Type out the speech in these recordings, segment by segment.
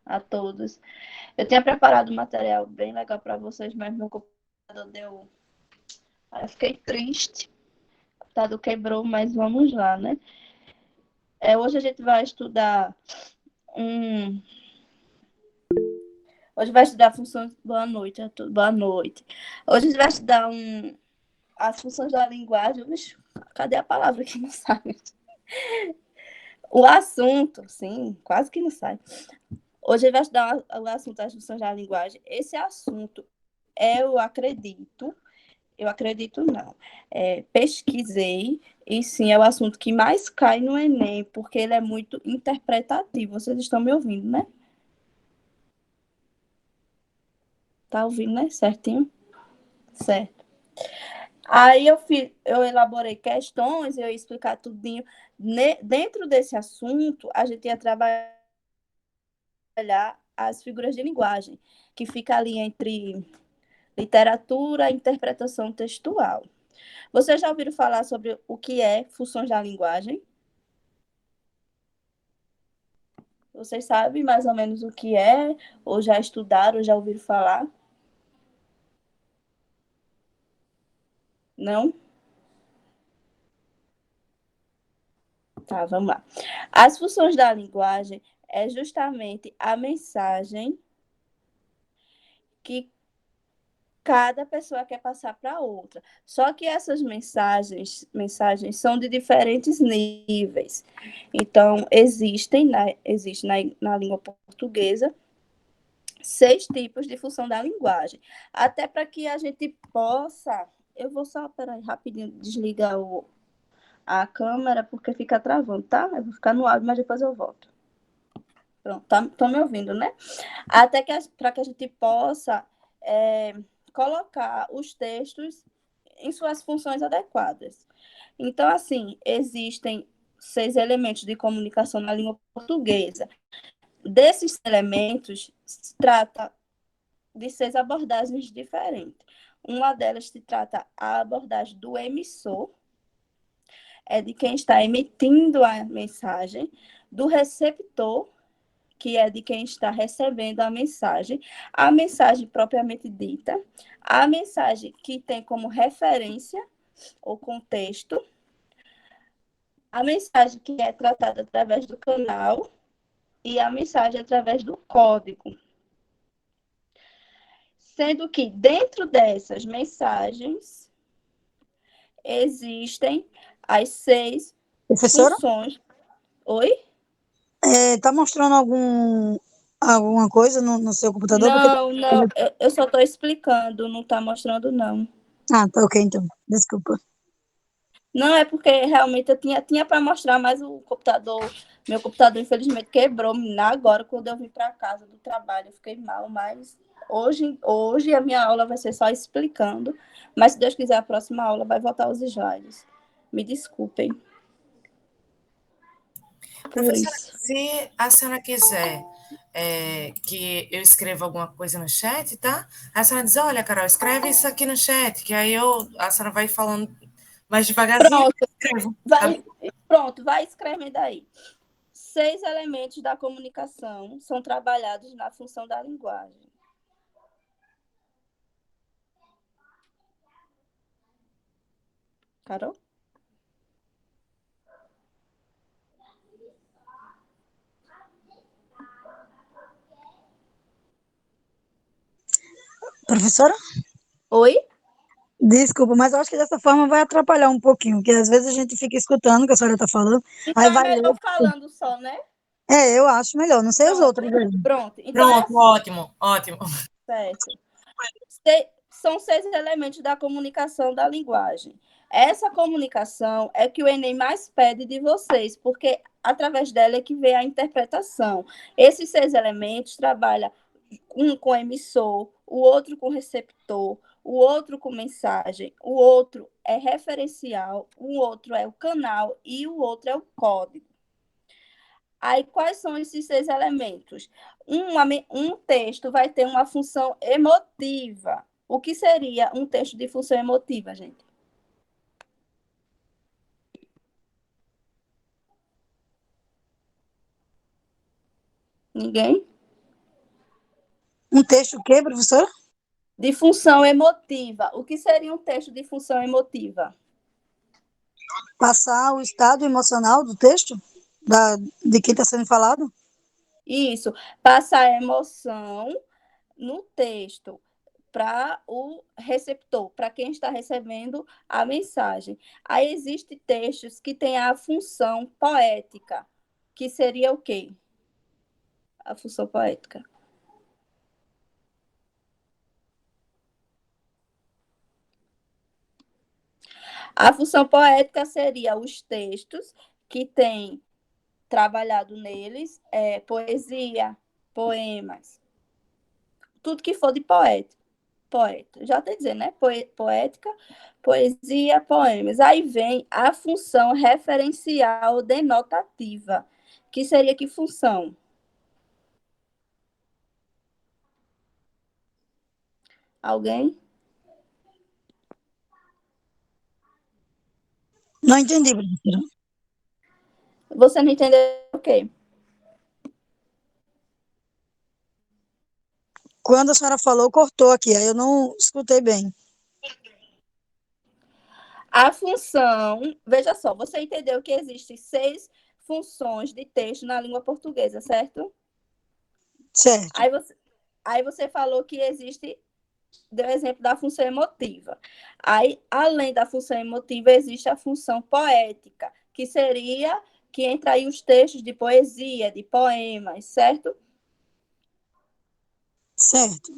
a todos. Eu tinha preparado um material bem legal para vocês, mas meu computador deu. Aí eu fiquei triste. O computador quebrou, mas vamos lá, né? Hoje a gente vai estudar um. Hoje vai estudar funções. Boa noite a todos. Boa noite. Hoje a gente vai estudar as funções da linguagem. Vixe, cadê a palavra que não sabe? O assunto, sim, quase que não sai. Hoje a gente vai estudar o assunto das funções da linguagem. Esse assunto, eu acredito não, pesquisei, e sim, é o assunto que mais cai no Enem, porque ele é muito interpretativo. Vocês estão me ouvindo, né? Tá ouvindo, né? Certinho? Certo. Aí eu elaborei questões, eu ia explicar tudinho. Dentro desse assunto, a gente ia trabalhar as figuras de linguagem, que fica ali entre literatura e interpretação textual. Vocês já ouviram falar sobre o que é funções da linguagem? Vocês sabem mais ou menos o que é? Ou já estudaram, ou já ouviram falar? Não? Tá, vamos lá. As funções da linguagem é justamente a mensagem que cada pessoa quer passar para outra. Só que essas mensagens são de diferentes níveis. Então, existe na língua portuguesa 6 tipos de função da linguagem. Até para que a gente possa. Eu vou só, peraí, rapidinho, desligar a câmera, porque fica travando, tá? Eu vou ficar no áudio, mas depois eu volto. Pronto, estão me ouvindo, né? Até que para que a gente possa colocar os textos em suas funções adequadas. Então, assim, existem 6 elementos de comunicação na língua portuguesa. Desses elementos, se trata de 6 abordagens diferentes. Uma delas se trata a abordagem do emissor, é de quem está emitindo a mensagem, do receptor, que é de quem está recebendo a mensagem propriamente dita, a mensagem que tem como referência o contexto, a mensagem que é tratada através do canal e a mensagem através do código. Sendo que dentro dessas mensagens existem as 6 Professora, funções. Oi? tá mostrando alguma coisa no seu computador? Porque Não, não, eu só estou explicando, não está mostrando, não. Ah, tá ok, então. Desculpa. Não, é porque realmente eu tinha para mostrar, mas meu computador infelizmente quebrou agora quando eu vim para casa do trabalho. Eu fiquei mal, mas hoje a minha aula vai ser só explicando. Mas se Deus quiser, a próxima aula vai voltar os slides. Me desculpem por Professora, isso. se a senhora quiser que eu escreva alguma coisa no chat, tá? A senhora diz, olha, Carol, escreve isso aqui no chat, que aí a senhora vai falando mais devagarzinho Pronto, e eu escrevo. Tá? vai escrevendo aí. 6 elementos da comunicação são trabalhados na função da linguagem. Carol? Professora? Oi? Desculpa, mas eu acho que dessa forma vai atrapalhar um pouquinho, porque às vezes a gente fica escutando o que a senhora está falando, aí Então é vai melhor ler. falando só, né? Eu acho melhor, não sei os Pronto, outros aí. pronto. Então é Pronto, assim, ótimo, ótimo. certo. São 6 elementos da comunicação da linguagem. Essa comunicação é que o Enem mais pede de vocês, porque através dela é que vem a interpretação. Esses 6 elementos trabalham um com emissor, o outro com receptor, o outro com mensagem, o outro é referencial, o outro é o canal e o outro é o código. Aí, quais são esses 6 elementos? Um texto vai ter uma função emotiva. O que seria um texto de função emotiva, gente? Ninguém? Um texto o quê, professora? De função emotiva. O que seria um texto de função emotiva? Passar o estado emocional do texto? De quem está sendo falado? Isso, passar a emoção no texto para o receptor, para quem está recebendo a mensagem. Aí existem textos que têm a função poética, que seria o quê? A função poética. A função poética seria os textos que têm trabalhado neles poesia, poemas, tudo que for de poeta. Já tem dizer, né? Poética, poesia, poemas. Aí vem a função referencial denotativa, que seria que função? Alguém? Não entendi, professora. Você não entendeu o quê? Quando a senhora falou, cortou aqui, aí eu não escutei bem. A função, veja só, você entendeu que existem 6 funções de texto na língua portuguesa, certo? Certo, Aí você falou que existe, deu exemplo da função emotiva. Aí, além da função emotiva, existe a função poética, que seria que entra aí os textos de poesia, de poemas, certo? certo.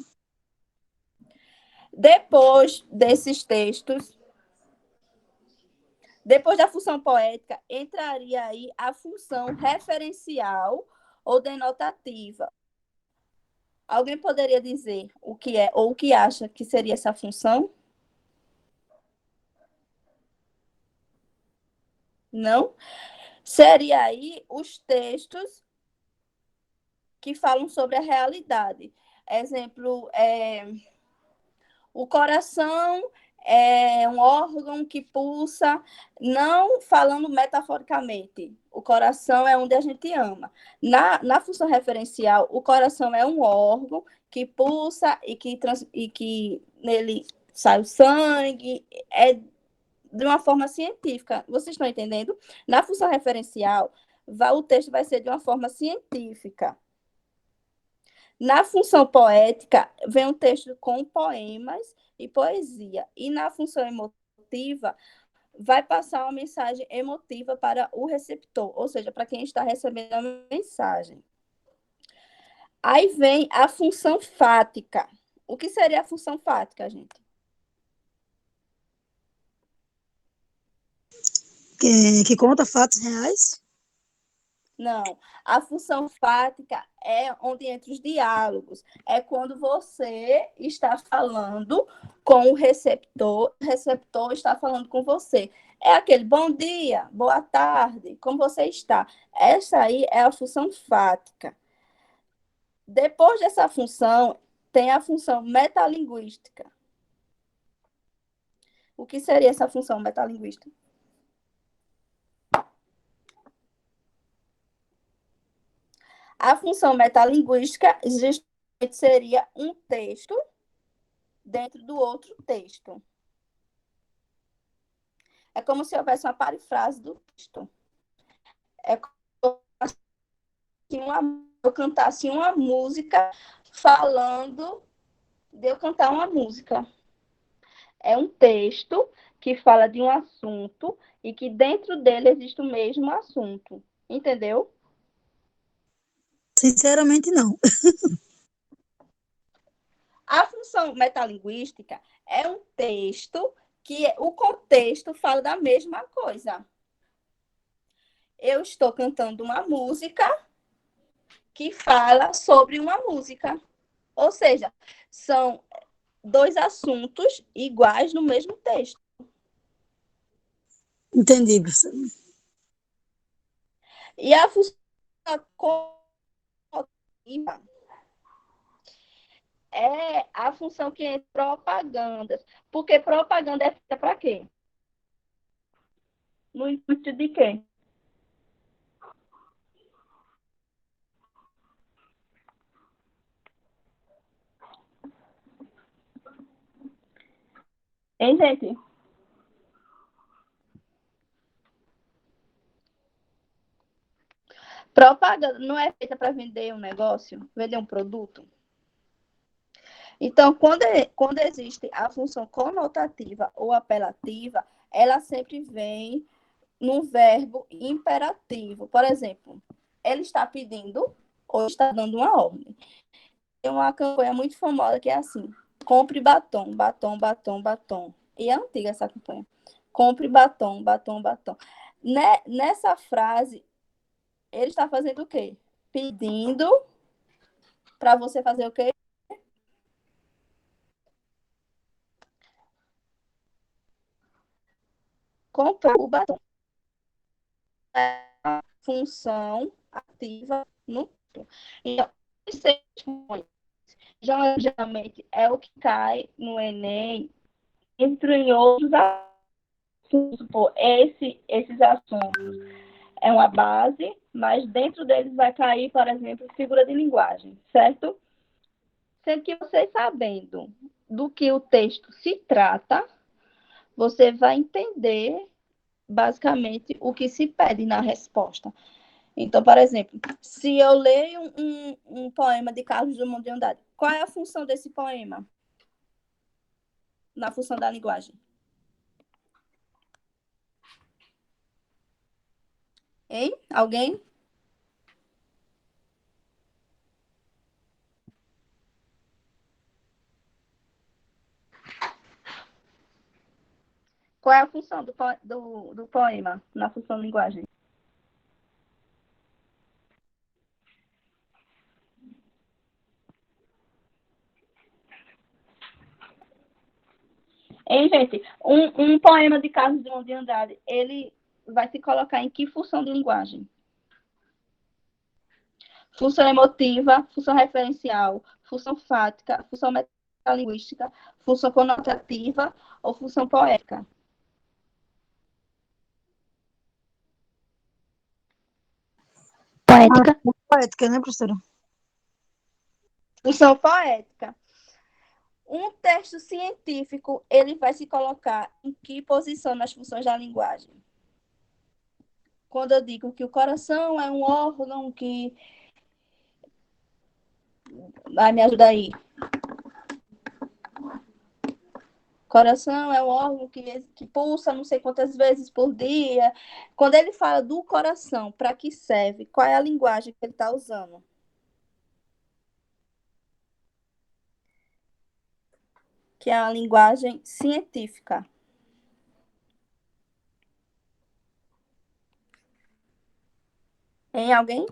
Depois desses textos, depois da função poética, entraria aí a função referencial ou denotativa. Alguém poderia dizer o que é ou o que acha que seria essa função? Não? Seria aí os textos que falam sobre a realidade. Exemplo, o coração é um órgão que pulsa, não falando metaforicamente. O coração é onde a gente ama. Na função referencial, o coração é um órgão que pulsa e que nele sai o sangue. É de uma forma científica. Vocês estão entendendo? Na função referencial, o texto vai ser de uma forma científica. Na função poética, vem um texto com poemas e poesia. E na função emotiva, vai passar uma mensagem emotiva para o receptor, ou seja, para quem está recebendo a mensagem. Aí vem a função fática. O que seria a função fática, gente? Que conta fatos reais? Não. A função fática é onde entra os diálogos. É quando você está falando com o receptor está falando com você. É aquele bom dia, boa tarde, como você está. Essa aí é a função fática. Depois dessa função, tem a função metalinguística. O que seria essa função metalinguística? A função metalinguística seria um texto dentro do outro texto. É como se houvesse uma parafrase do texto. É como se eu cantasse uma música falando de eu cantar uma música. É um texto que fala de um assunto e que dentro dele existe o mesmo assunto. Entendeu? Sinceramente, não. A função metalinguística é um texto que o contexto fala da mesma coisa. Eu estou cantando uma música que fala sobre uma música. Ou seja, são 2 assuntos iguais no mesmo texto. Entendi, professora. E a função cognitiva é a função que é propagandas. Porque propaganda é feita para quê? No intuito de quê? Hein, gente? Propaganda não é feita para vender um negócio, vender um produto. Então, quando existe a função conotativa ou apelativa, ela sempre vem num verbo imperativo. Por exemplo, ele está pedindo ou está dando uma ordem. Tem uma campanha muito famosa que é assim: compre batom, batom, batom, batom. E é antiga essa campanha. Compre batom, batom, batom. Nessa frase, ele está fazendo o quê? Pedindo para você fazer o quê? Comprar o batom. É a função ativa no texto. Então, geralmente é o que cai no Enem, entre outros assuntos. Esses assuntos é uma base, mas dentro deles vai cair, por exemplo, figura de linguagem, certo? Sendo que você sabendo do que o texto se trata, você vai entender basicamente o que se pede na resposta. Então, por exemplo, se eu leio um poema de Carlos Drummond de Andrade, qual é a função desse poema? Na função da linguagem. Hein? Alguém? Qual é a função do poema na função linguagem? Hein, gente? Um poema de Carlos Drummond de Andrade, ele vai se colocar em que função de linguagem? Função emotiva, função referencial, função fática, função metalinguística, função conotativa ou função poética? Poética. Poética, né, professora? Função poética. Um texto científico, ele vai se colocar em que posição nas funções da linguagem? Quando eu digo que o coração é um órgão que... Vai, me ajuda aí. Coração é um órgão que pulsa não sei quantas vezes por dia. Quando ele fala do coração, para que serve? Qual é a linguagem que ele está usando? Que é a linguagem científica. Em alguém?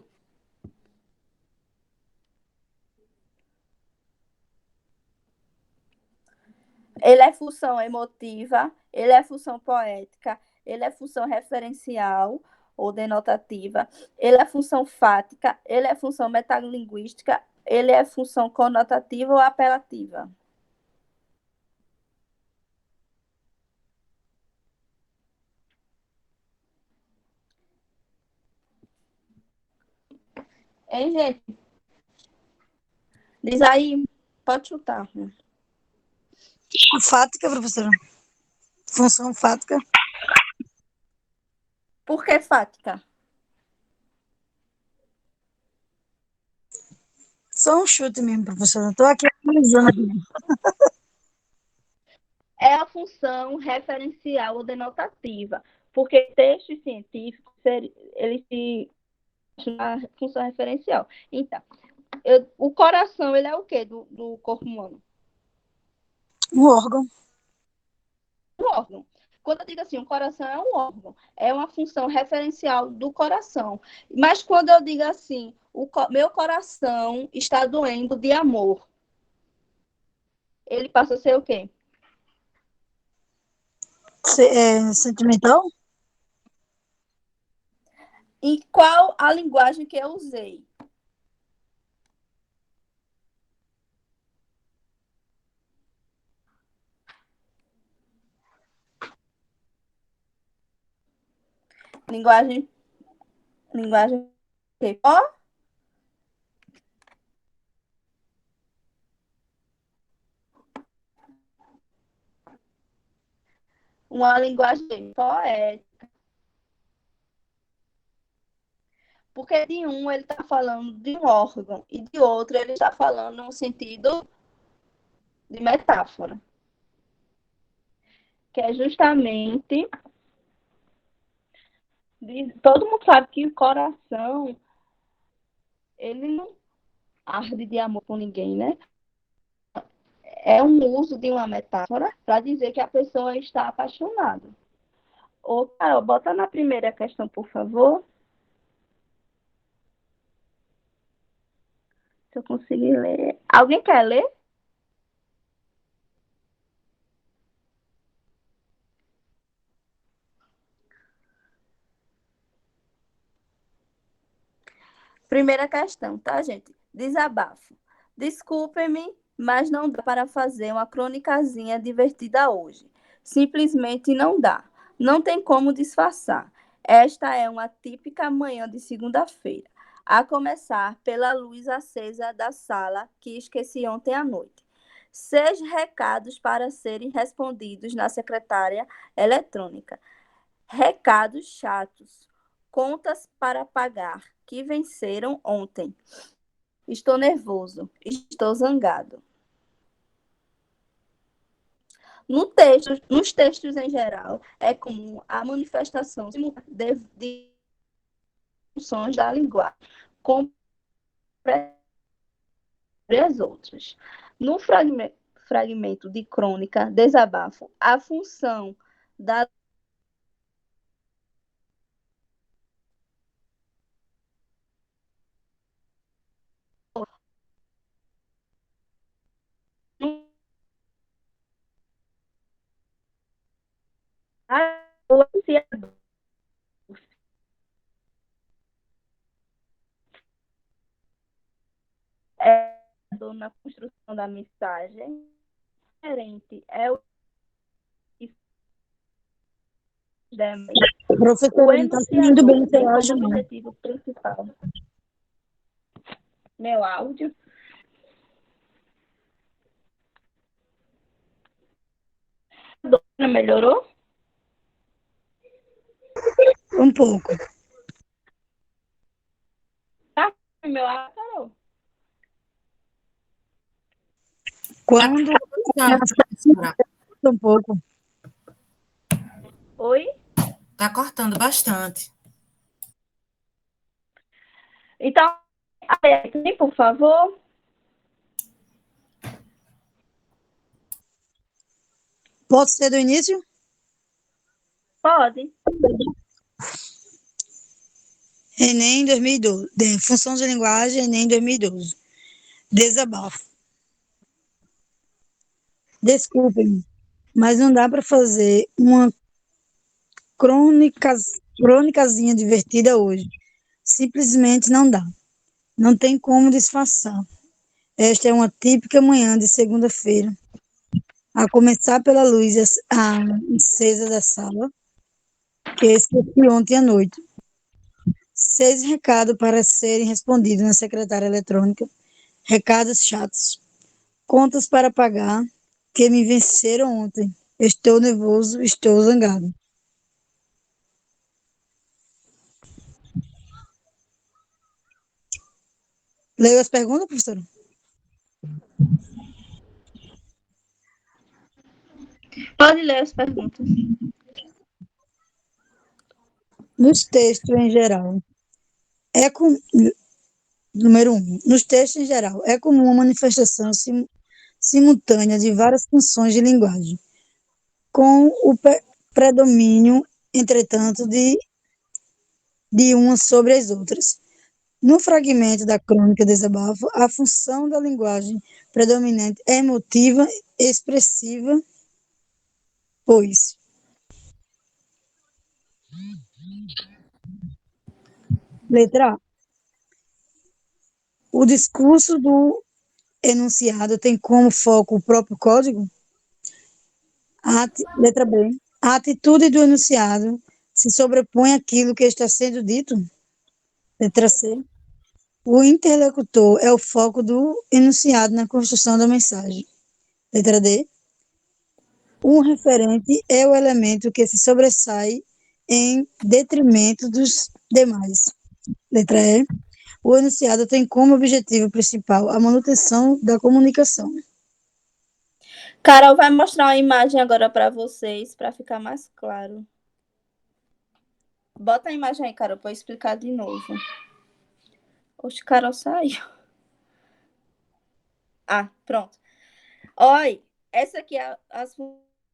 Ele é função emotiva, ele é função poética, ele é função referencial ou denotativa, ele é função fática, ele é função metalinguística, ele é função conotativa ou apelativa. Hein, gente? Diz aí, pode chutar. Fática, professora. Função fática. Por que fática? Só um chute mesmo, professora. Estou aqui analisando. É a função referencial ou denotativa, porque textos científicos, eles se na função referencial. Então, o coração, ele é o quê do corpo humano? Um órgão. Um órgão. Quando eu digo assim, o coração é um órgão, é uma função referencial do coração. Mas quando eu digo assim, meu coração está doendo de amor, ele passa a ser o quê? Sentimental? E qual a linguagem que eu usei? Linguagem. Linguagem. Ó, uma linguagem poética. Porque de um ele está falando de um órgão e de outro ele está falando no sentido de metáfora, que é justamente todo mundo sabe que o coração ele não arde de amor por ninguém, né? É um uso de uma metáfora para dizer que a pessoa está apaixonada. Ô, Carol, bota na primeira questão, por favor. Se eu conseguir ler. Alguém quer ler? Primeira questão, tá, gente? Desabafo. Desculpem-me, mas não dá para fazer uma crônicazinha divertida hoje. Simplesmente não dá. Não tem como disfarçar. Esta é uma típica manhã de segunda-feira. A começar pela luz acesa da sala que esqueci ontem à noite. 6 recados para serem respondidos na secretária eletrônica. Recados chatos. Contas para pagar que venceram ontem. Estou nervoso. Estou zangado. Nos textos em geral, é comum a manifestação de funções da linguagem com as outras. No fragmento de crônica, desabafo, a função da na construção da mensagem. Diferente é o Professora, não está saindo bem o seu áudio, não. objetivo principal. Meu áudio. Melhorou? Um pouco. Tá? Meu áudio parou. Quando um pouco. Oi? Tá cortando bastante. Então, aqui, por favor. Posso ser do início? Pode. Enem 2012. Função de linguagem, Enem 2012. Desabafo. Desculpem, mas não dá para fazer uma crônicazinha divertida hoje. Simplesmente não dá. Não tem como disfarçar. Esta é uma típica manhã de segunda-feira. A começar pela luz acesa da sala, que eu esqueci ontem à noite. 6 recados para serem respondidos na secretária eletrônica. Recados chatos. Contas para pagar, que me venceram ontem. Estou nervoso, estou zangado. Leio as perguntas, professora? Pode ler as perguntas. Nos textos em geral, número 1. Nos textos em geral, é comum a manifestação simultânea de várias funções de linguagem, com o predomínio, entretanto, de umas sobre as outras. No fragmento da crônica Desabafo, a função da linguagem predominante é emotiva, expressiva, pois letra A. O discurso do enunciado tem como foco o próprio código? Letra B. A atitude do enunciado se sobrepõe àquilo que está sendo dito? Letra C. O interlocutor é o foco do enunciado na construção da mensagem. Letra D. Um referente é o elemento que se sobressai em detrimento dos demais. Letra E. O enunciado tem como objetivo principal a manutenção da comunicação. Carol vai mostrar uma imagem agora para vocês, para ficar mais claro. Bota a imagem aí, Carol, para eu explicar de novo. Oxe, Carol saiu. Ah, pronto. Olha, essa aqui é as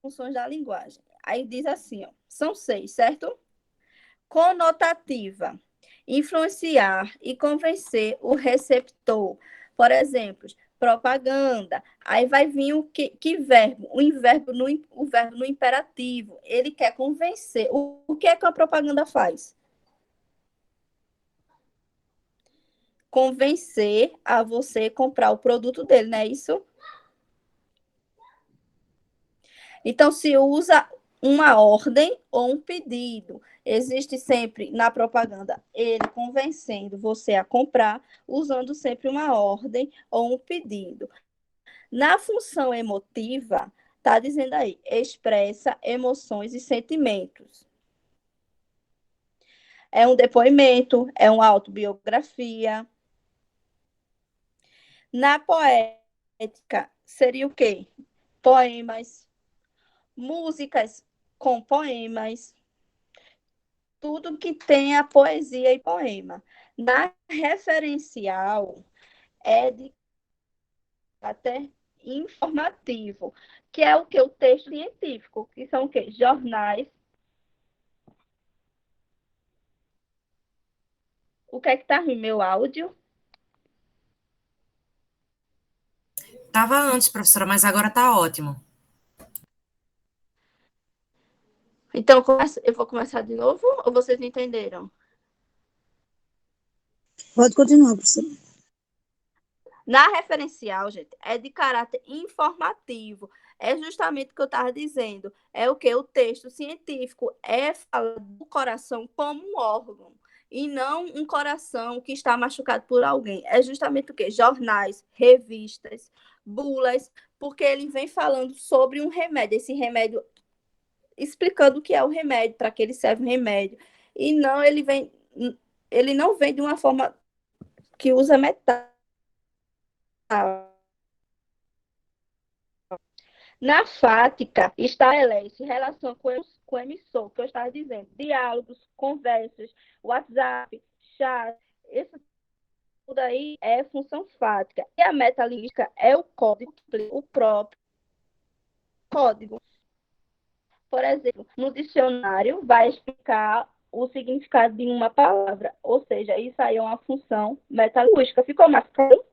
funções da linguagem. Aí diz assim, ó, são 6, certo? Conotativa, influenciar e convencer o receptor. Por exemplo, propaganda. Aí vai vir o que verbo? O verbo no imperativo. Ele quer convencer. O que é que a propaganda faz? Convencer a você comprar o produto dele, não é isso? Então, se usa uma ordem ou um pedido. Existe sempre na propaganda ele convencendo você a comprar, usando sempre uma ordem ou um pedido. Na função emotiva, está dizendo aí, expressa emoções e sentimentos. É um depoimento, é uma autobiografia. Na poética, seria o quê? Poemas, músicas com poemas, tudo que tenha poesia e poema. Na referencial, é de caráter informativo, que é o que? O texto científico, que são o quê? Jornais. O que é que tá ruim? Meu áudio? Estava antes, professora, mas agora está ótimo. Então, eu vou começar de novo ou vocês entenderam? Pode continuar, professora. Na referencial, gente, é de caráter informativo. É justamente o que eu estava dizendo. É o que? O texto científico é falar do coração como um órgão e não um coração que está machucado por alguém. É justamente o que? Jornais, revistas, bulas, porque ele vem falando sobre um remédio. Esse remédio, explicando o que é o remédio, para que ele serve o remédio. E não, ele não vem de uma forma que usa metal. Na fática, estabelece relação com o emissor, que eu estava dizendo, diálogos, conversas, WhatsApp, chat, isso tudo aí é função fática. E a metalinguística é o código, o próprio código. Por exemplo, no dicionário vai explicar o significado de uma palavra, ou seja, isso aí é uma função metalinguística. Ficou mais claro?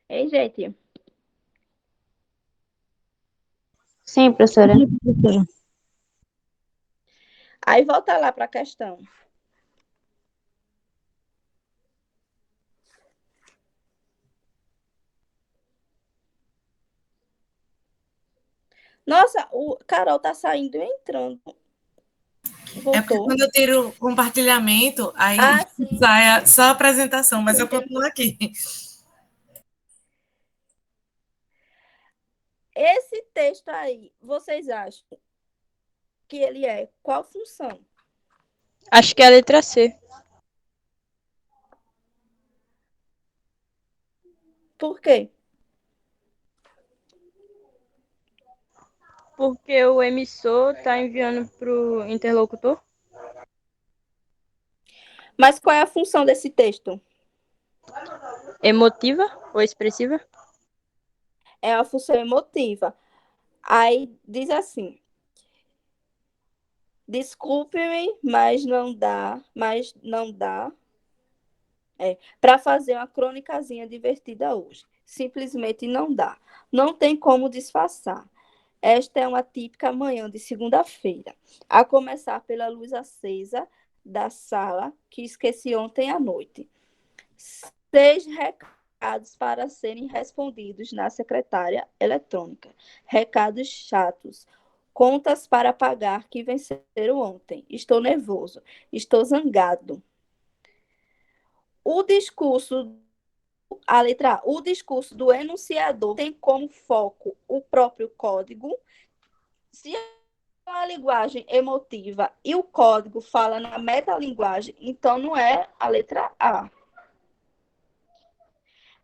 Hein, gente? Sim, professora. Aí volta lá para a questão. Nossa, o Carol tá saindo e entrando. Voltou. É porque quando eu tiro o compartilhamento, aí sim. sai só a apresentação, mas eu continuo aqui. Esse texto aí, vocês acham que ele é qual função? Acho que é a letra C. Por quê? Porque o emissor está enviando para o interlocutor. Mas qual é a função desse texto? Emotiva ou expressiva? É a função emotiva. Aí diz assim: desculpe-me, mas não dá. Para fazer uma crônicazinha divertida hoje. Simplesmente não dá. Não tem como disfarçar. Esta é uma típica manhã de segunda-feira, a começar pela luz acesa da sala que esqueci ontem à noite. 6 recados para serem respondidos na secretária eletrônica. Recados chatos. Contas para pagar que venceram ontem. Estou nervoso. Estou zangado. O discurso A letra A. O discurso do enunciador tem como foco o próprio código. Se a linguagem emotiva e o código fala na metalinguagem, então não é a letra A.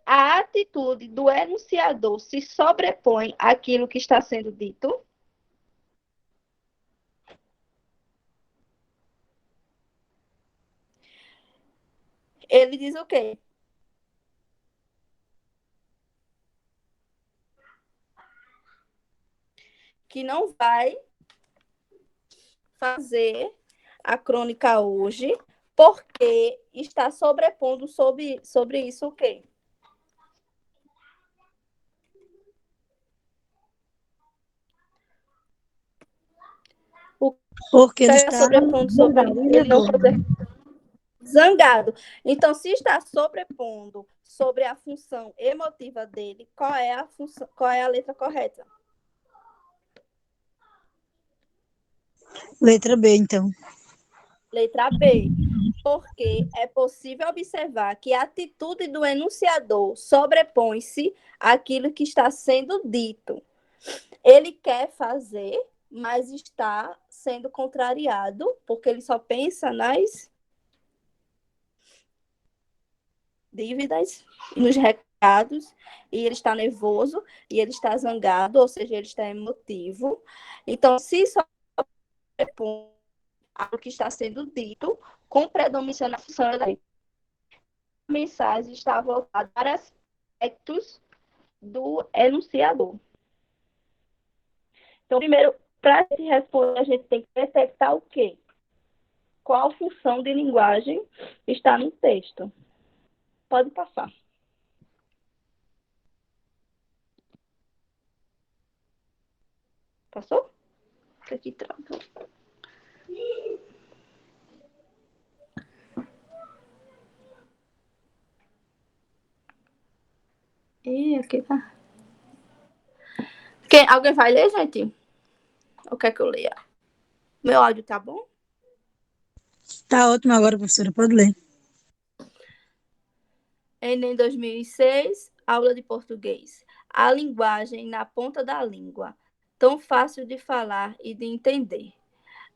A atitude do enunciador se sobrepõe àquilo que está sendo dito. Ele diz o quê? Que não vai fazer a crônica hoje, porque está sobrepondo sobre isso o quê? Porque ele Está está sobrepondo sobre ele não fazer zangado. Então, se está sobrepondo sobre a função emotiva dele, qual é a função, qual é a letra correta? Letra B, então. Letra B. Porque é possível observar que a atitude do enunciador sobrepõe-se àquilo que está sendo dito. Ele quer fazer, mas está sendo contrariado, porque ele só pensa nas dívidas, nos recados, e ele está nervoso, e ele está zangado, ou seja, ele está emotivo. Então, se sobrepõe ao que está sendo dito, com predomínio na função da mensagem está voltada para aspectos do enunciador. Então, primeiro, para responder, a gente tem que detectar o quê? Qual função de linguagem está no texto. Pode passar. Passou? Aqui travou. E aqui tá. Alguém vai ler, gente? Ou quer que eu leia? Meu áudio tá bom? Tá ótimo agora, professora, pode ler. Enem 2006, aula de português. A linguagem na ponta da língua, tão fácil de falar e de entender.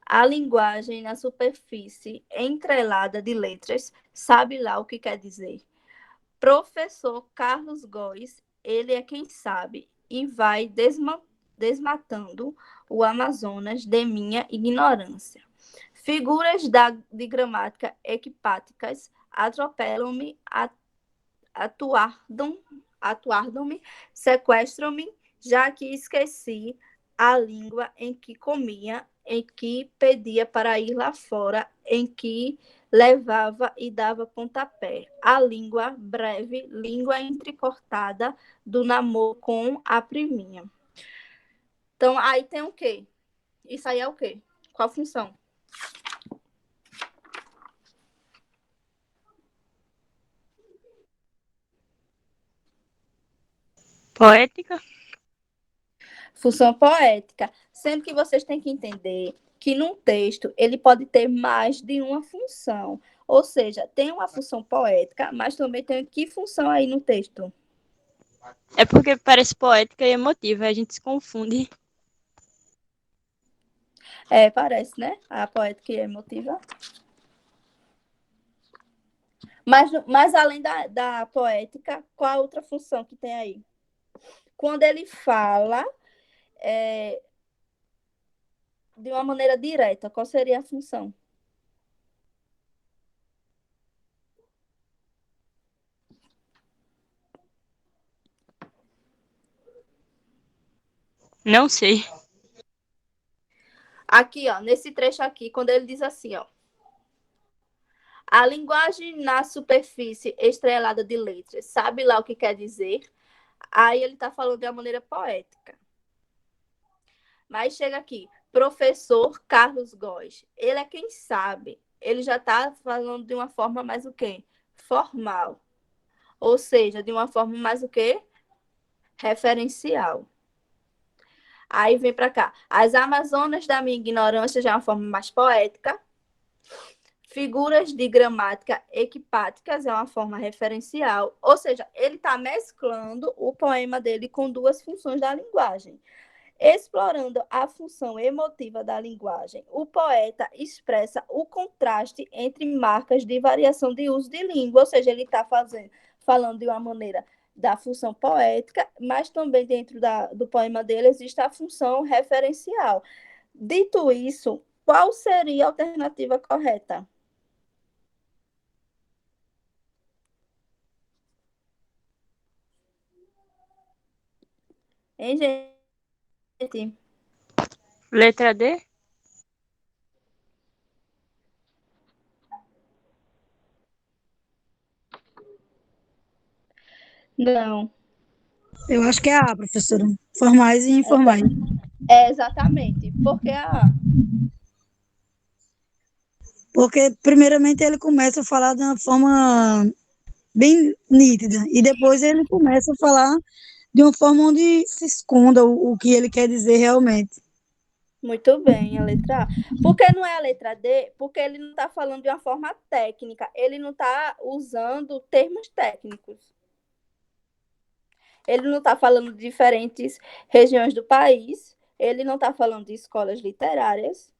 A linguagem na superfície entrelada de letras, sabe lá o que quer dizer. Professor Carlos Góes, ele é quem sabe e vai desmatando o Amazonas de minha ignorância. Figuras de gramática equipáticas atropelam-me, atuardam-me, sequestram-me, já que esqueci a língua em que comia, em que pedia para ir lá fora, em que levava e dava pontapé. A língua breve, língua entrecortada do namoro com a priminha. Então, aí tem o quê? Isso aí é o quê? Qual a função? Poética? Função poética, sendo que vocês têm que entender que num texto ele pode ter mais de uma função. Ou seja, tem uma função poética, mas também tem que função aí no texto? É porque parece poética e emotiva, a gente se confunde. É, parece, né? A poética e a emotiva. Mas além da poética, qual a outra função que tem aí? Quando ele fala de uma maneira direta, qual seria a função? Não sei. Aqui, ó, nesse trecho aqui, quando ele diz assim, ó. A linguagem na superfície estrelada de letras, sabe lá o que quer dizer? Aí ele está falando de uma maneira poética. Mas chega aqui, professor Carlos Góes. Ele é quem sabe. Ele já está falando de uma forma mais o quê? Formal. Ou seja, de uma forma mais o quê? Referencial. Aí vem para cá. As Amazonas da minha ignorância já é uma forma mais poética. Figuras de gramática equipáticas é uma forma referencial, ou seja, ele está mesclando o poema dele com duas funções da linguagem. Explorando a função emotiva da linguagem, o poeta expressa o contraste entre marcas de variação de uso de língua, ou seja, ele está falando de uma maneira da função poética, mas também dentro do poema dele existe a função referencial. Dito isso, qual seria a alternativa correta? Hein, gente? Letra D? Não. Eu acho que é A, professora. Formais e informais. É exatamente. Porque Porque, primeiramente, ele começa a falar de uma forma bem nítida, e depois ele começa a falar de uma forma onde se esconda o que ele quer dizer realmente. Muito bem, a letra A. Por que não é a letra D? Porque ele não está falando de uma forma técnica, ele não está usando termos técnicos. Ele não está falando de diferentes regiões do país, ele não está falando de escolas literárias,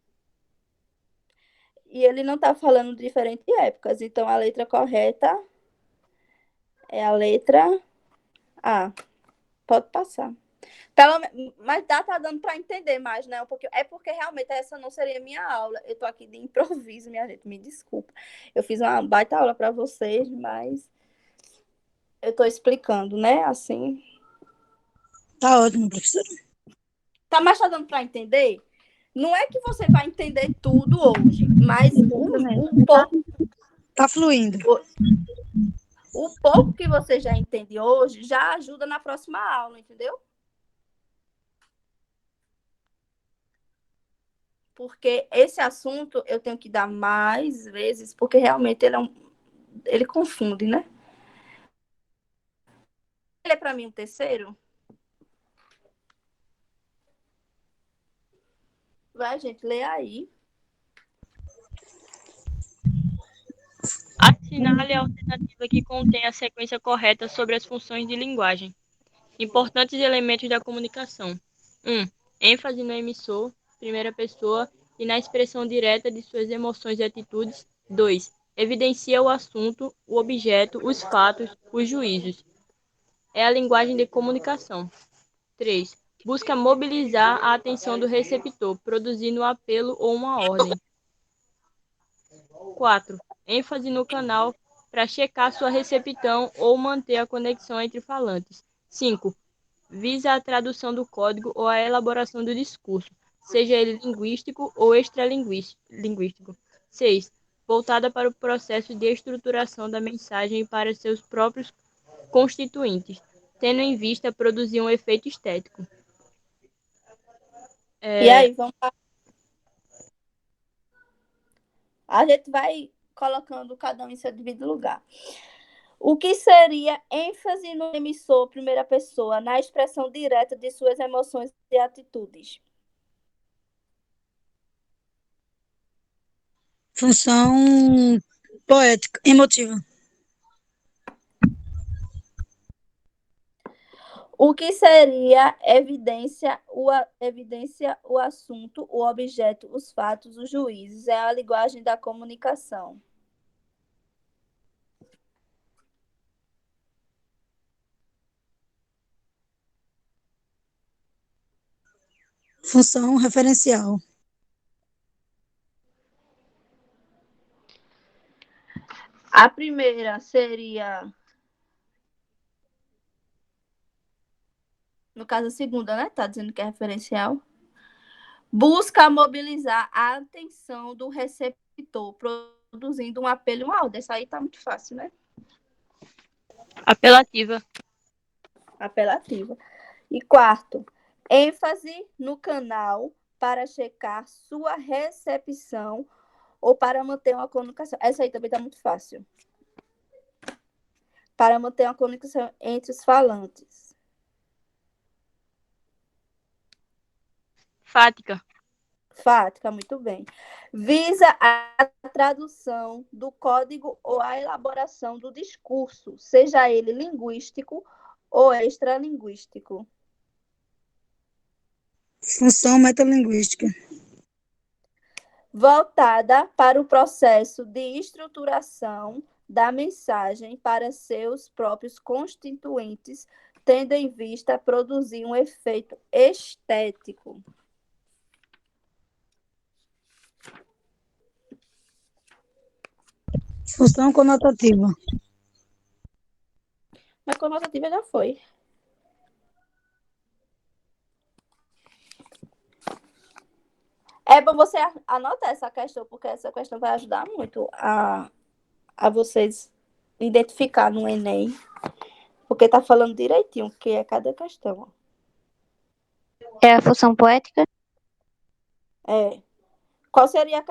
e ele não está falando de diferentes épocas. Então, a letra correta é a letra A. Pode passar. Mas tá dando para entender mais, né? É porque realmente essa não seria minha aula. Eu tô aqui de improviso, minha gente, me desculpa. Eu fiz uma baita aula para vocês, mas eu tô explicando, né? Assim. Tá ótimo, professora. Mas tá dando para entender? Não é que você vai entender tudo hoje, mas Tá fluindo. o pouco que você já entende hoje já ajuda na próxima aula, entendeu? Porque esse assunto eu tenho que dar mais vezes, porque realmente ele confunde, né? Ele é para mim um terceiro? Vai, gente, lê aí. Assinale a alternativa que contém a sequência correta sobre as funções de linguagem. Importantes elementos da comunicação. 1. ênfase no emissor, primeira pessoa, e na expressão direta de suas emoções e atitudes. 2. Evidencia o assunto, o objeto, os fatos, os juízos. É a linguagem de comunicação. 3. Busca mobilizar a atenção do receptor, produzindo um apelo ou uma ordem. 4. ênfase no canal para checar sua recepção ou manter a conexão entre falantes. 5. Visa a tradução do código ou a elaboração do discurso, seja ele linguístico ou extralinguístico. 6. Voltada para o processo de estruturação da mensagem e para seus próprios constituintes, tendo em vista produzir um efeito estético. E aí, vamos lá. A gente vai colocando cada um em seu devido lugar. O que seria ênfase no emissor, primeira pessoa, na expressão direta de suas emoções e atitudes? Função poética, emotiva. O que seria evidência, o assunto, o objeto, os fatos, os juízes? É a linguagem da comunicação. Função referencial. A primeira seria, no caso a segunda, né? Tá dizendo que é referencial. Busca mobilizar a atenção do receptor, produzindo um apelo e uma ordem. Essa aí tá muito fácil, né? Apelativa. Apelativa. E quarto, ênfase no canal para checar sua recepção ou para manter uma comunicação. Essa aí também tá muito fácil. Para manter uma comunicação entre os falantes. Fática. Fática, muito bem. Visa a tradução do código ou a elaboração do discurso, seja ele linguístico ou extralinguístico. Função metalinguística. Voltada para o processo de estruturação da mensagem para seus próprios constituintes, tendo em vista produzir um efeito estético. Função conotativa. Mas conotativa já foi. É bom você anotar essa questão, porque essa questão vai ajudar muito a vocês identificar no Enem, porque tá falando direitinho o que é cada questão. É a função poética? É. Qual seria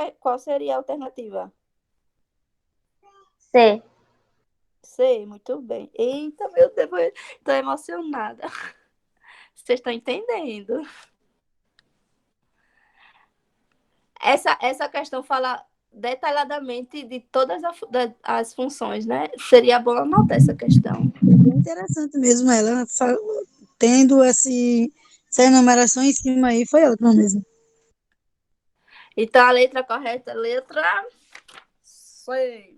a alternativa? C. C, muito bem. Eita, meu Deus, estou emocionada. Vocês estão entendendo? Essa questão fala detalhadamente de todas as funções, né? Seria bom anotar essa questão. Bem interessante mesmo ela tendo essa enumeração em cima aí, foi ótimo mesmo. Então, a letra correta, letra C.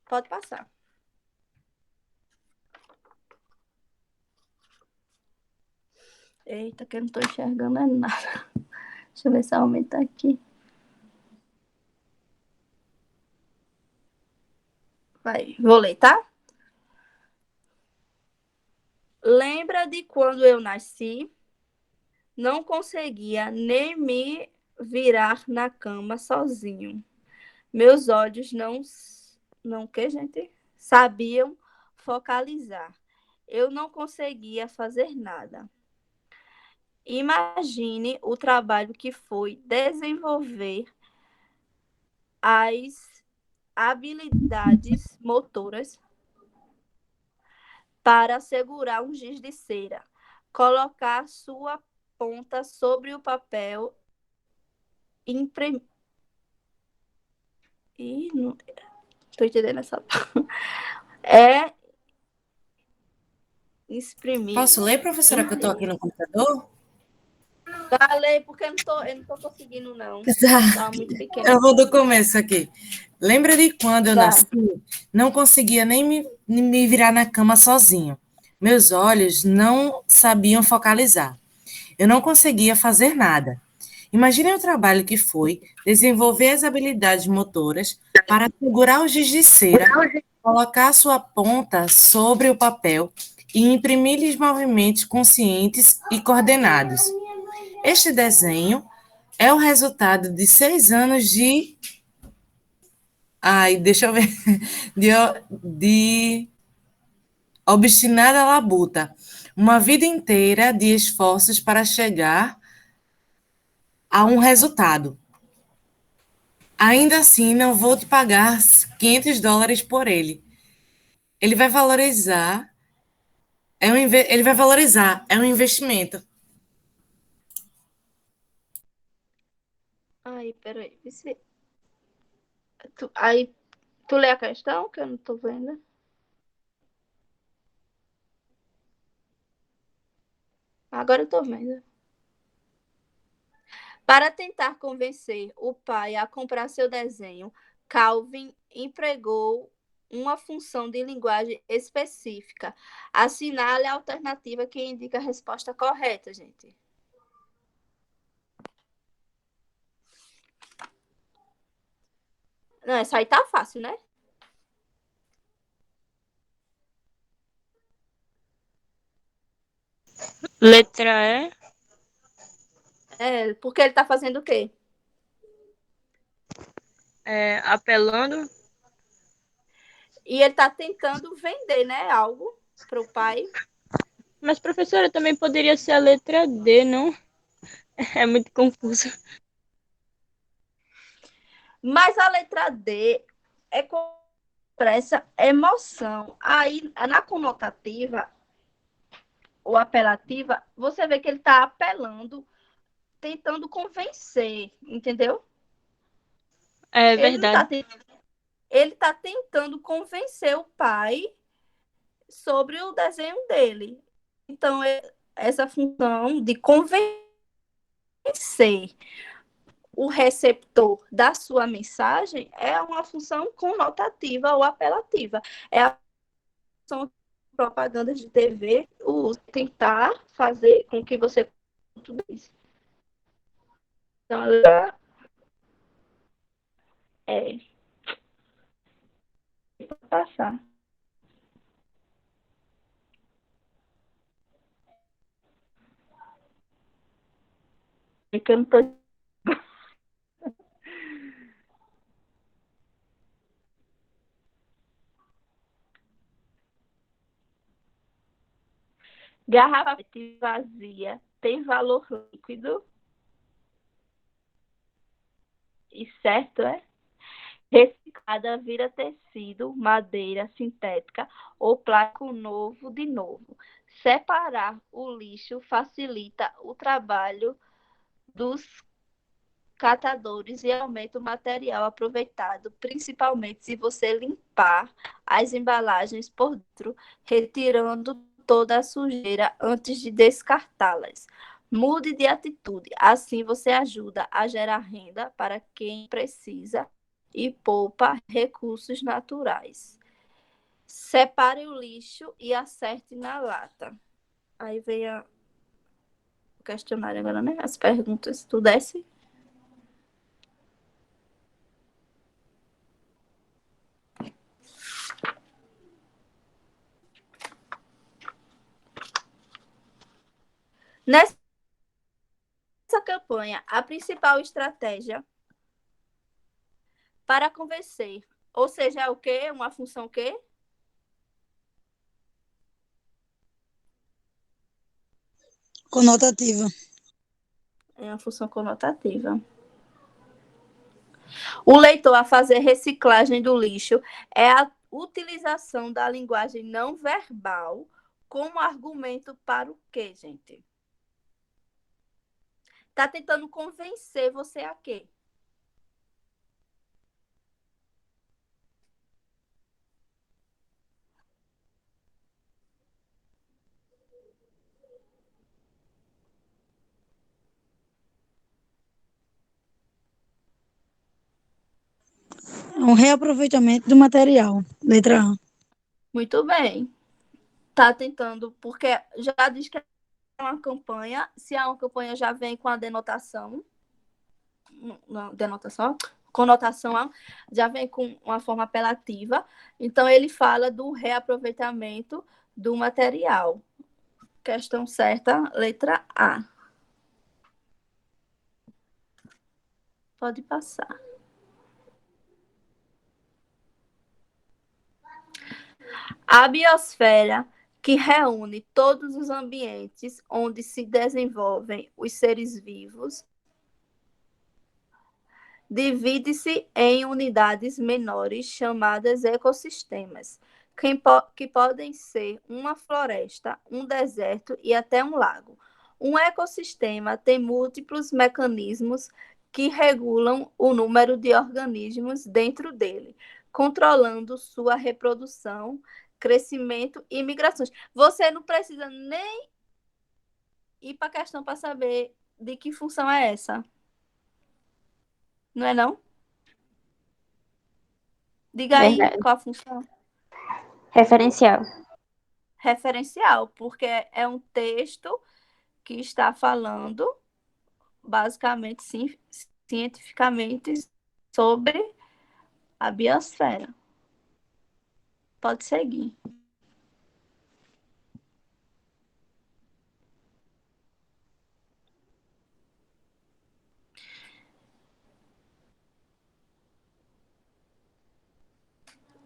Pode passar. Eita, que eu não estou enxergando é nada. Deixa eu ver se aumenta aqui. Vai, vou ler, tá? Lembra de quando eu nasci? Não conseguia nem me virar na cama sozinho. Meus olhos não que, gente? Sabiam focalizar. Eu não conseguia fazer nada. Imagine o trabalho que foi desenvolver as habilidades motoras para segurar um giz de cera, colocar sua ponta sobre o papel, imprimir. Não estou entendendo essa. É exprimir. Posso ler, professora, que eu estou aqui no computador? Falei, porque eu não tô conseguindo, não. Tá. Tá muito pequeno. Eu vou do começo aqui. Lembra de quando eu Tá. nasci? Não conseguia nem me virar na cama sozinho. Meus olhos não sabiam focalizar. Eu não conseguia fazer nada. Imagine o trabalho que foi desenvolver as habilidades motoras para segurar o giz de cera, colocar sua ponta sobre o papel e imprimir-lhes movimentos conscientes e coordenados. Este desenho é o resultado de 6 anos de... Ai, deixa eu ver. De obstinada labuta. Uma vida inteira de esforços para chegar a um resultado. Ainda assim, não vou te pagar $500 por ele. Ele vai valorizar. Ele vai valorizar. É um investimento. Aí, peraí. Aí, tu lê a questão, que eu não tô vendo. Agora eu tô vendo. Para tentar convencer o pai a comprar seu desenho, Calvin empregou uma função de linguagem específica. Assinale a alternativa que indica a resposta correta, gente. Não, essa aí tá fácil, né? Letra E. É, porque ele tá fazendo o quê? Apelando. E ele tá tentando vender, né, algo pro pai. Mas, professora, também poderia ser a letra D, não? É muito confuso. Mas a letra D é expressa emoção. Aí, na conotativa, ou apelativa, você vê que ele está apelando, tentando convencer, entendeu? É Ele não verdade. tá, ele está tentando convencer o pai sobre o desenho dele. Então, essa função de convencer o receptor da sua mensagem é uma função conotativa ou apelativa. É a função de propaganda de TV, o tentar fazer com que você tudo isso. Então, é passar. É que eu não tô... Garrafa vazia tem valor líquido e certo é? Reciclada vira tecido, madeira sintética ou plástico novo de novo. Separar o lixo facilita o trabalho dos catadores e aumenta o material aproveitado, principalmente se você limpar as embalagens por dentro, retirando toda a sujeira antes de descartá-las. Mude de atitude, assim você ajuda a gerar renda para quem precisa e poupa recursos naturais. Separe o lixo e acerte na lata. Aí vem o questionário agora, né? As perguntas. Tu desce? Nessa campanha, a principal estratégia para convencer, ou seja, é o quê? Uma função o quê? Conotativa. É uma função conotativa. O leitor a fazer reciclagem do lixo é a utilização da linguagem não verbal como argumento para o quê, gente? Tá tentando convencer você a quê? Um reaproveitamento do material. Letra A. Muito bem. Tá tentando, porque já diz que é uma campanha, se é uma campanha já vem com a denotação, não, denotação, conotação, já vem com uma forma apelativa. Então, ele fala do reaproveitamento do material. Questão certa, letra A. Pode passar. A biosfera, que reúne todos os ambientes onde se desenvolvem os seres vivos, divide-se em unidades menores chamadas ecossistemas, que podem ser uma floresta, um deserto e até um lago. Um ecossistema tem múltiplos mecanismos que regulam o número de organismos dentro dele, controlando sua reprodução, crescimento e migrações. Você não precisa nem ir para a questão para saber de que função é essa, não é não? Diga aí Verdade. qual a função. Referencial. Referencial, porque é um texto que está falando, basicamente, cientificamente, sobre a biosfera. Pode seguir.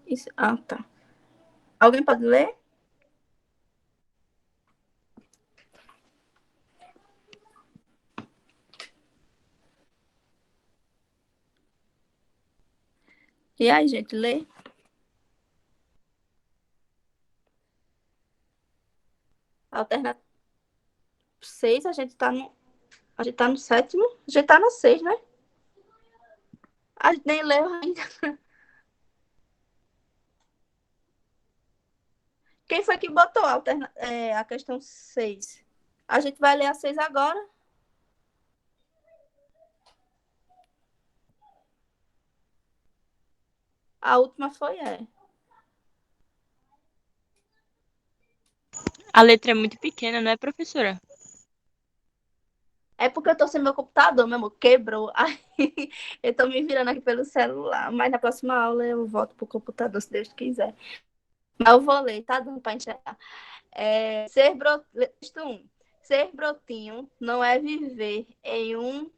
Isso. Ah, tá. Alguém pode ler? E aí, gente, lê? Alternativa. 6, a gente tá no sétimo, a gente tá no 6, né? A gente nem leu ainda. Quem foi que botou a questão 6? A gente vai ler a 6 agora. A última foi A letra é muito pequena, não é, professora? É porque eu tô sem meu computador, meu amor, quebrou. Aí eu tô me virando aqui pelo celular. Mas na próxima aula eu volto pro computador, se Deus quiser. Mas eu vou ler, tá dando pra enxergar. Texto 1. Ser brotinho não é viver em um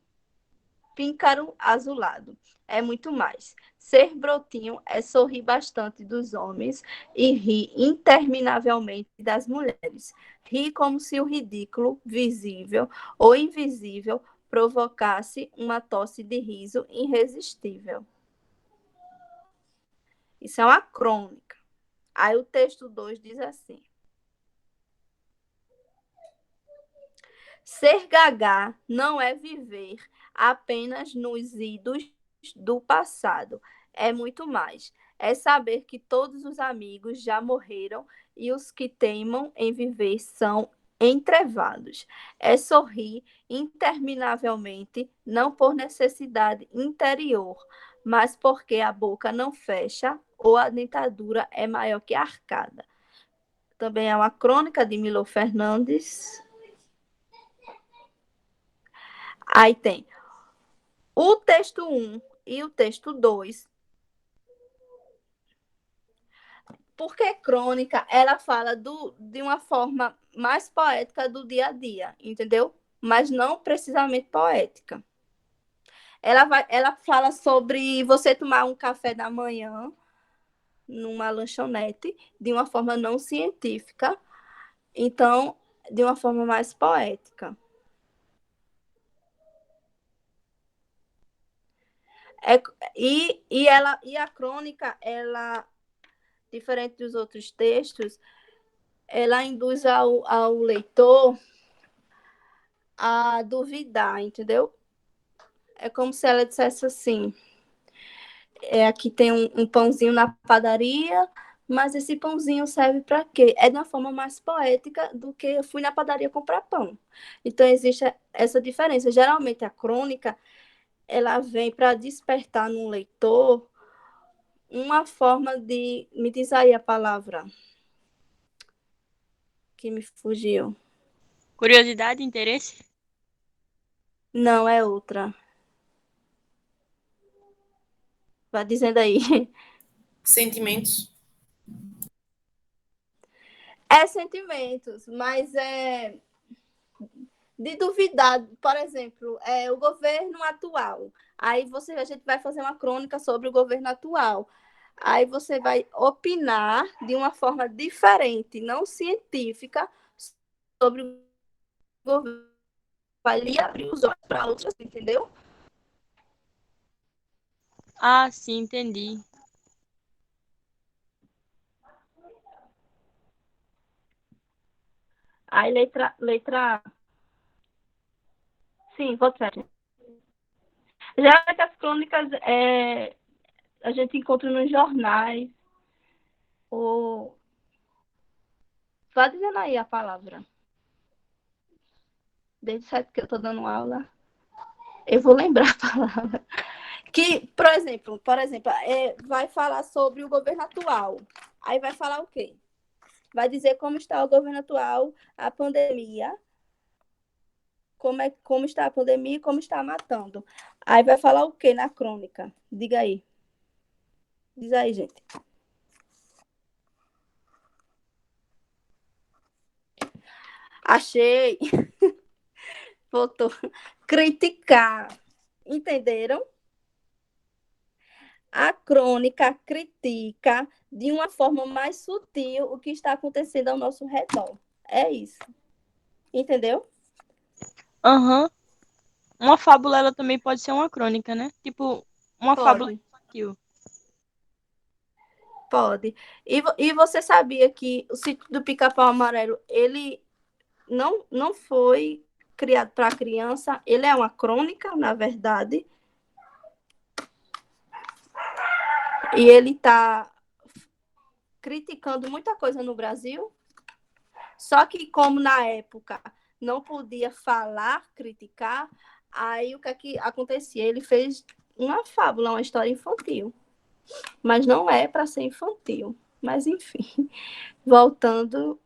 píncaro azulado. É muito mais. Ser brotinho é sorrir bastante dos homens e rir interminavelmente das mulheres. Rir como se o ridículo, visível ou invisível, provocasse uma tosse de riso irresistível. Isso é uma crônica. Aí o texto 2 diz assim: ser gagá não é viver apenas nos idos do passado. É muito mais. É saber que todos os amigos já morreram e os que teimam em viver são entrevados. É sorrir interminavelmente, não por necessidade interior, mas porque a boca não fecha ou a dentadura é maior que a arcada. Também é uma crônica de Milo Fernandes. Aí tem o texto 1 e o texto 2. Porque crônica, ela fala de uma forma mais poética do dia a dia, entendeu? Mas não precisamente poética. Ela fala sobre você tomar um café da manhã numa lanchonete de uma forma não científica, então, de uma forma mais poética. E a crônica, ela, diferente dos outros textos, ela induz ao leitor a duvidar, entendeu? É como se ela dissesse assim: aqui tem um pãozinho na padaria, mas esse pãozinho serve para quê? É de uma forma mais poética do que eu fui na padaria comprar pão. Então, existe essa diferença. Geralmente, a crônica, ela vem para despertar no leitor uma forma de... Me diz aí a palavra que me fugiu. Curiosidade, interesse? Não, é outra. Vai dizendo aí. Sentimentos. É sentimentos, mas de duvidar, por exemplo, o governo atual. Aí a gente vai fazer uma crônica sobre o governo atual. Aí você vai opinar de uma forma diferente, não científica, sobre o governo. Vai lhe abrir os olhos para outras, entendeu? Ah, sim, entendi. Aí letra A. Sim, vou trazer. Já que as crônicas a gente encontra nos jornais, ou... Vá dizendo aí a palavra. Desde certo que eu estou dando aula, eu vou lembrar a palavra. Que, por exemplo, vai falar sobre o governo atual. Aí vai falar o quê? Vai dizer como está o governo atual, a pandemia, como está a pandemia e como está matando. Aí vai falar o quê na crônica? Diga aí. Diz aí, gente. Achei. Voltou. Criticar. Entenderam? A crônica critica de uma forma mais sutil o que está acontecendo ao nosso redor. É isso. Entendeu? Aham. Uma fábula, ela também pode ser uma crônica, né? Tipo, uma fábula Pode, infantil. pode. E você sabia que o sítio do Pica-Pau Amarelo, ele não foi criado para criança, ele é uma crônica, na verdade, e ele está criticando muita coisa no Brasil, só que como na época não podia falar, criticar, aí o que é que acontecia? Ele fez uma fábula, uma história infantil, mas não é para ser infantil. Mas enfim, voltando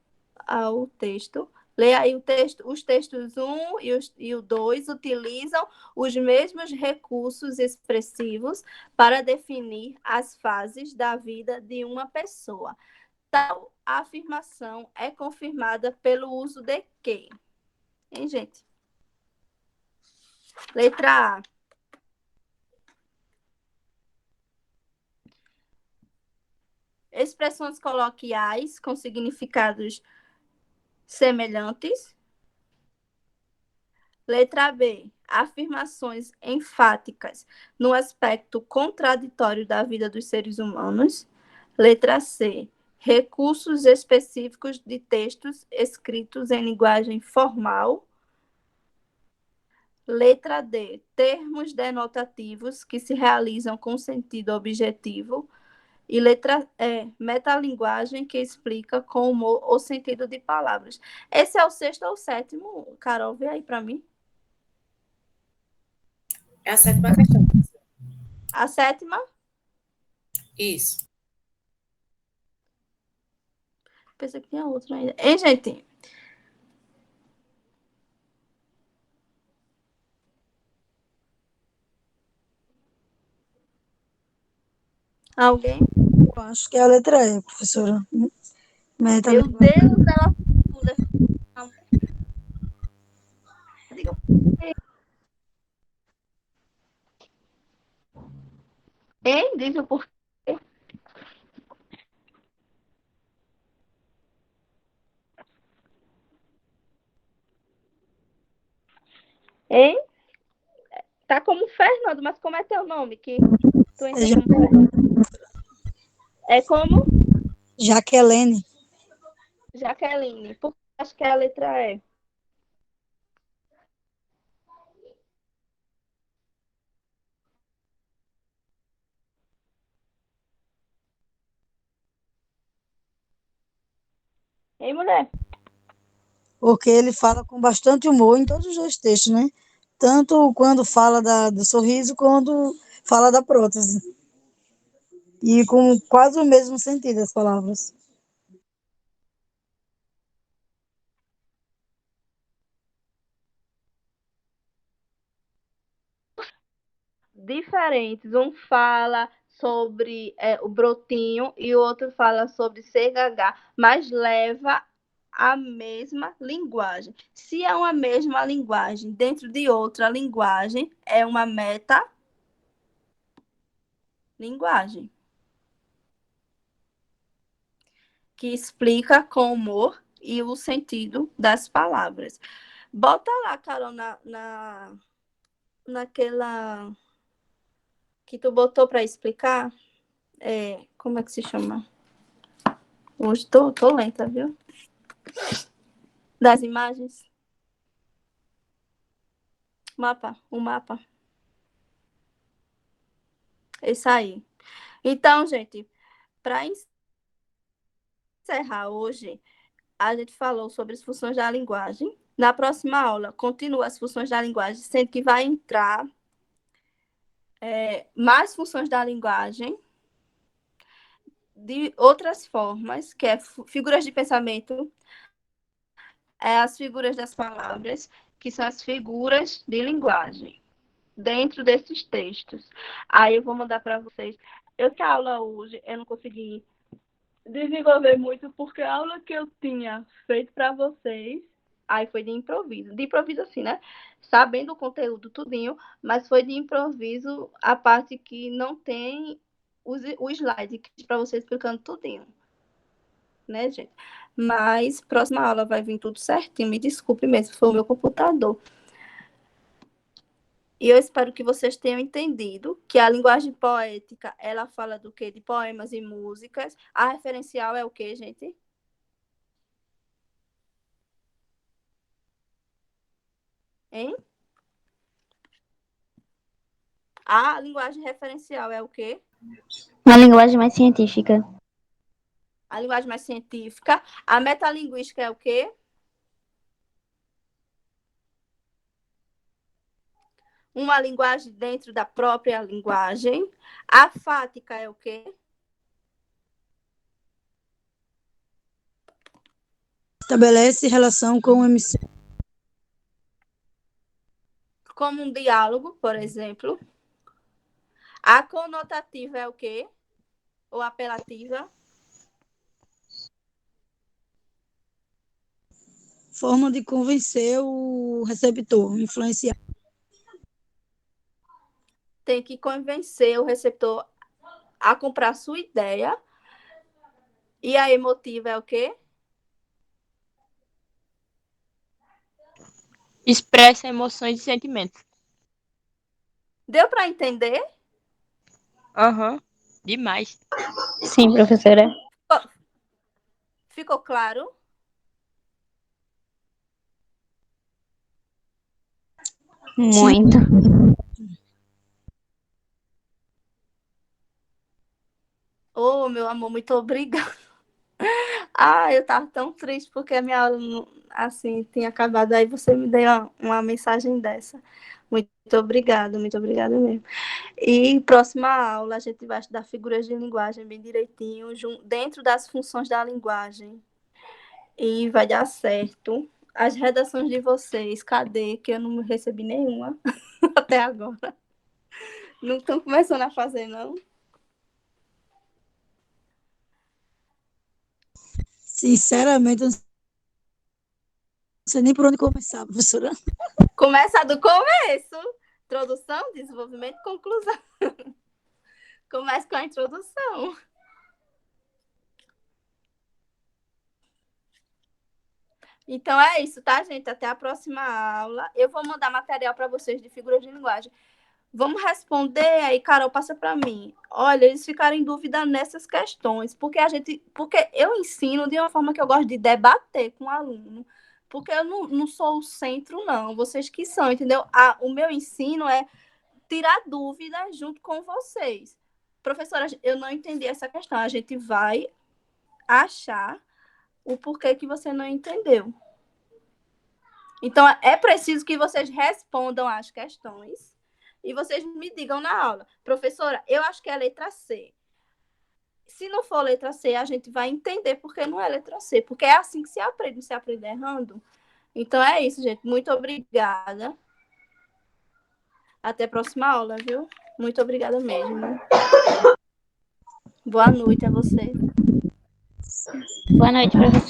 ao texto, leia aí o texto. Os textos 1 e o 2 utilizam os mesmos recursos expressivos para definir as fases da vida de uma pessoa. Tal afirmação é confirmada pelo uso de quê? Hein, gente? Letra A. Expressões coloquiais com significados semelhantes. Letra B. Afirmações enfáticas no aspecto contraditório da vida dos seres humanos. Letra C. Recursos específicos de textos escritos em linguagem formal. Letra D. Termos denotativos que se realizam com sentido objetivo. E letra E. Metalinguagem que explica com humor o sentido de palavras. Esse é o sexto ou o sétimo? Carol, vê aí para mim. É a sétima questão. A sétima? Isso. Pensei que tinha outra ainda. Hein, gente? Alguém? Eu acho que é a letra E, professora. Meu Deus, ela... Hein? Diz o porquê. Hein? Tá como Fernando, mas como é teu nome? Que tu entra como... É como Jaqueline. Jaqueline. Porque acho que é a letra E. Hein, mulher? Porque ele fala com bastante humor em todos os dois textos, né? Tanto quando fala do sorriso, quando fala da prótese. E com quase o mesmo sentido as palavras. Diferentes. Um fala sobre o brotinho e o outro fala sobre CHH, mas leva a mesma linguagem. Se é uma mesma linguagem dentro de outra linguagem, é uma metalinguagem que explica com humor e o sentido das palavras. Bota lá, Carol, naquela que tu botou para explicar. Como é que se chama? Hoje tô lenta, viu? Das imagens. O mapa. Isso aí. Então, gente, para encerrar hoje, a gente falou sobre as funções da linguagem. Na próxima aula, continua as funções da linguagem, sendo que vai entrar mais funções da linguagem de outras formas, que é figuras de pensamento, as figuras das palavras, que são as figuras de linguagem, dentro desses textos. Aí eu vou mandar para vocês. Essa aula hoje eu não consegui desenvolver muito, porque a aula que eu tinha feito para vocês, aí foi de improviso. De improviso assim, né? Sabendo o conteúdo tudinho, mas foi de improviso a parte que não tem o slide para vocês explicando tudinho. Né, gente? Mas próxima aula vai vir tudo certinho. Me desculpe mesmo, foi o meu computador. E eu espero que vocês tenham entendido que a linguagem poética, ela fala do quê? De poemas e músicas. A referencial é o quê, gente? Hein? A linguagem referencial é o quê? Uma linguagem mais científica. A linguagem mais científica. A metalinguística é o quê? Uma linguagem dentro da própria linguagem. A fática é o quê? Estabelece relação com o emissor. Como um diálogo, por exemplo. A conotativa é o quê? Ou apelativa? Forma de convencer o receptor, influenciar. Tem que convencer o receptor a comprar sua ideia. E a emotiva é o quê? Expressa emoções e sentimentos. Deu para entender? Aham. Demais. Sim, professora. Ficou claro? Muito. Oh, meu amor, muito obrigada. Ah, eu tava tão triste porque a minha aula, assim, tinha acabado. Aí você me deu uma mensagem dessa. Muito obrigada mesmo. E próxima aula, a gente vai estudar figuras de linguagem bem direitinho, dentro das funções da linguagem. E vai dar certo. As redações de vocês, cadê? Que eu não recebi nenhuma até agora. Não estão começando a fazer, não? Sinceramente, eu não sei nem por onde começar, professora. Começa do começo. Introdução, desenvolvimento e conclusão. Começa com a introdução. Então é isso, tá, gente? Até a próxima aula. Eu vou mandar material para vocês de figuras de linguagem. Vamos responder aí, Carol, passa para mim. Olha, eles ficaram em dúvida nessas questões, porque eu ensino de uma forma que eu gosto de debater com o aluno, porque eu não sou o centro, não. Vocês que são, entendeu? O meu ensino é tirar dúvidas junto com vocês. Professora, eu não entendi essa questão. A gente vai achar o porquê que você não entendeu. Então, é preciso que vocês respondam às questões e vocês me digam na aula. Professora, eu acho que é a letra C. Se não for letra C, a gente vai entender porque não é letra C, porque é assim que se aprende, não se aprende errando. Então, é isso, gente. Muito obrigada. Até a próxima aula, viu? Muito obrigada mesmo. Boa noite a vocês. Boa noite, professora.